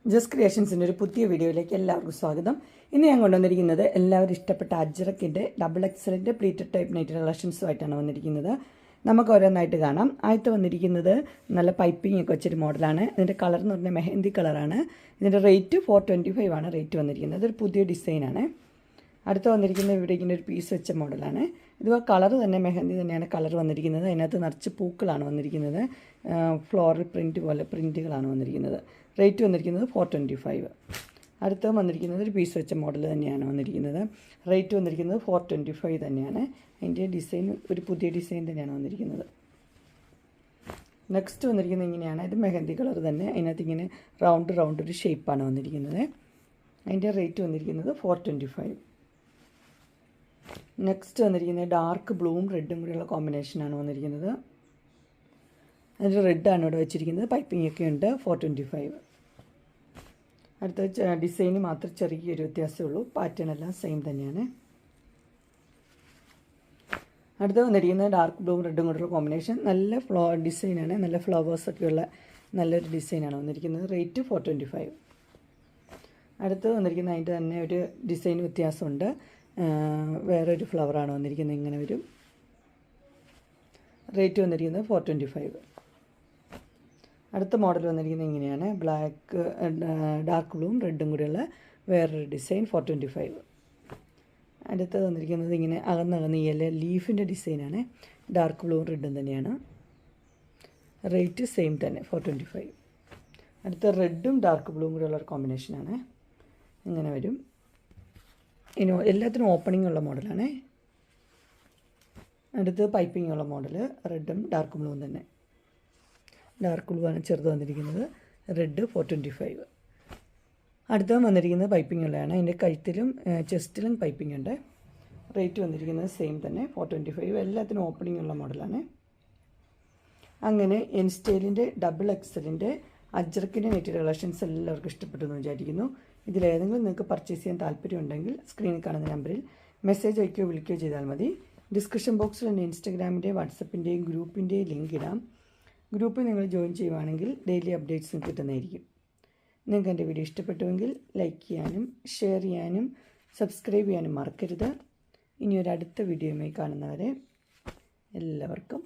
Just ക്രിയേഷൻസിൻ്റെ ഒരു പുതിയ വീഡിയോയിലേക്ക് എല്ലാവർക്കും സ്വാഗതം. ഇന്ന് ഞാൻ കൊണ്ടുവന്നിരിക്കുന്നത് എല്ലാവരും ഇഷ്ടപ്പെട്ട അജ്രക്കിൻ്റെ ഡബിൾ എക്സലിൻ്റെ പ്ലീറ്റഡ് ടൈപ്പ് നൈറ്റ് കളക്ഷൻസുമായിട്ടാണ് വന്നിരിക്കുന്നത്. നമുക്ക് ഓരോന്നായിട്ട് കാണാം. ആദ്യത്തെ വന്നിരിക്കുന്നത് നല്ല പൈപ്പിംഗ് ഒക്കെ വെച്ചൊരു മോഡലാണ്. ഇതിൻ്റെ കളർ എന്ന് പറഞ്ഞാൽ മെഹന്തി കളറാണ്. ഇതിൻ്റെ റേറ്റ് 425 ആണ് റേറ്റ് വന്നിരിക്കുന്നത്. ഇതൊരു പുതിയ ഡിസൈനാണ്. അടുത്ത് വന്നിരിക്കുന്നത് ഇവിടെ ഇങ്ങനെ ഒരു പീസ് വെച്ച മോഡലാണ്. ഇത് കളർ തന്നെ മെഹന്തി തന്നെയാണ് കളർ വന്നിരിക്കുന്നത്. അതിനകത്ത് നിറച്ച് പൂക്കളാണ് വന്നിരിക്കുന്നത്. ഫ്ലോറൽ പ്രിൻറ്റ് പോലെ പ്രിൻറ്റുകളാണ് വന്നിരിക്കുന്നത്. റേറ്റ് വന്നിരിക്കുന്നത് 425. അടുത്ത വന്നിരിക്കുന്നത് ഒരു പീസ് വെച്ച മോഡൽ തന്നെയാണ് വന്നിരിക്കുന്നത്. റേറ്റ് വന്നിരിക്കുന്നത് 425 തന്നെയാണ്. അതിൻ്റെ ഡിസൈൻ ഒരു പുതിയ ഡിസൈൻ തന്നെയാണ് വന്നിരിക്കുന്നത്. നെക്സ്റ്റ് വന്നിരിക്കുന്നത് ഇങ്ങനെയാണ്. ഇത് മെഹന്തി കളർ തന്നെ. അതിനകത്ത് ഇങ്ങനെ റൗണ്ട് ഒരു ഷേപ്പാണ് വന്നിരിക്കുന്നത്. അതിൻ്റെ റേറ്റ് വന്നിരിക്കുന്നത് 425. നെക്സ്റ്റ് വന്നിരിക്കുന്നത് ഡാർക്ക് ബ്ലൂവും റെഡും കൂടെയുള്ള കോമ്പിനേഷനാണ് വന്നിരിക്കുന്നത്. അതിൻ്റെ റെഡാണ് ഇവിടെ വെച്ചിരിക്കുന്നത്. പൈപ്പിംഗ് ഒക്കെ ഉണ്ട്. 425. അടുത്ത ഡിസൈന് മാത്രം ചെറിയൊരു വ്യത്യാസമേ ഉള്ളൂ. പാറ്റേൺ എല്ലാം സെയിം തന്നെയാണ്. അടുത്ത് വന്നിരിക്കുന്നത് ഡാർക്ക് ബ്ലൂവും റെഡും കൂടെയുള്ള കോമ്പിനേഷൻ. നല്ല ഡിസൈനാണ്. നല്ല ഫ്ലവേഴ്സൊക്കെയുള്ള നല്ലൊരു ഡിസൈനാണ് വന്നിരിക്കുന്നത്. റേറ്റ് 425. അടുത്ത് വന്നിരിക്കുന്നത് അതിൻ്റെ തന്നെ ഒരു ഡിസൈൻ വ്യത്യാസമുണ്ട്. വേറൊരു ഫ്ലവറാണ് വന്നിരിക്കുന്നത്. ഇങ്ങനെ വരും. റേറ്റ് വന്നിരിക്കുന്നത് 425. അടുത്ത മോഡൽ വന്നിരിക്കുന്നത് ഇങ്ങനെയാണ്. ബ്ലാക്ക് ഡാർക്ക് ബ്ലൂവും റെഡും കൂടെയുള്ള വേറൊരു ഡിസൈൻ 425. അടുത്തത് വന്നിരിക്കുന്നത് ഇങ്ങനെ അകന്നകന്ന് ലീഫിൻ്റെ ഡിസൈനാണ്. ഡാർക്ക് ബ്ലൂവും റെഡും തന്നെയാണ്. റേറ്റ് സെയിം തന്നെ 425. അടുത്ത റെഡും ഡാർക്ക് ബ്ലൂവും കൂടെയുള്ള ഒരു കോമ്പിനേഷനാണ്. ഇങ്ങനെ വരും. ഇനി എല്ലാത്തിനും ഓപ്പണിംഗ് ഉള്ള മോഡലാണ്. അടുത്ത് പൈപ്പിംഗ് ഉള്ള മോഡൽ. റെഡും ഡാർക്ക് ബ്ലൂവും തന്നെ. ഡാർക്ക് ബ്ലൂ ആണ് ചെറുത് വന്നിരിക്കുന്നത്. റെഡ് 425. അടുത്ത വന്നിരിക്കുന്നത് പൈപ്പിംഗ് ഉള്ളതാണ്. അതിൻ്റെ കഴുത്തിലും ചെസ്റ്റിലും പൈപ്പിംഗ് ഉണ്ട്. റേറ്റ് വന്നിരിക്കുന്നത് സെയിം തന്നെ 425. എല്ലാത്തിനും ഓപ്പണിംഗ് ഉള്ള മോഡലാണ്. അങ്ങനെ ഇൻസ്റ്റൈലിൻ്റെ ഡബിൾ എക്സലിൻ്റെ അജ്രക്കിൻ്റെ നെറ്റ് കളക്ഷൻസ് എല്ലാവർക്കും ഇഷ്ടപ്പെട്ടു എന്ന് വിചാരിക്കുന്നു. ഇതിലേതെങ്കിലും നിങ്ങൾക്ക് പർച്ചേസ് ചെയ്യാൻ താല്പര്യമുണ്ടെങ്കിൽ സ്ക്രീനിൽ കാണുന്ന നമ്പറിൽ മെസ്സേജ് അയക്കുകയോ വിളിക്കുകയോ ചെയ്താൽ മതി. ഡിസ്ക്രിപ്ഷൻ ബോക്സിൽ എൻ്റെ ഇൻസ്റ്റഗ്രാമിൻ്റെയും വാട്സപ്പിൻ്റെയും ഗ്രൂപ്പിൻ്റെയും ലിങ്ക് ഇടാം. ഗ്രൂപ്പിൽ നിങ്ങൾ ജോയിൻ ചെയ്യുവാണെങ്കിൽ ഡെയിലി അപ്ഡേറ്റ്സ് കിട്ടുന്നതായിരിക്കും. നിങ്ങൾക്ക് എൻ്റെ വീഡിയോ ഇഷ്ടപ്പെട്ടുവെങ്കിൽ ലൈക്ക് ചെയ്യാനും ഷെയർ ചെയ്യാനും സബ്സ്ക്രൈബ് ചെയ്യാനും മറക്കരുത്. ഇനിയൊരു അടുത്ത വീഡിയോയുമായി കാണുന്നവരെ എല്ലാവർക്കും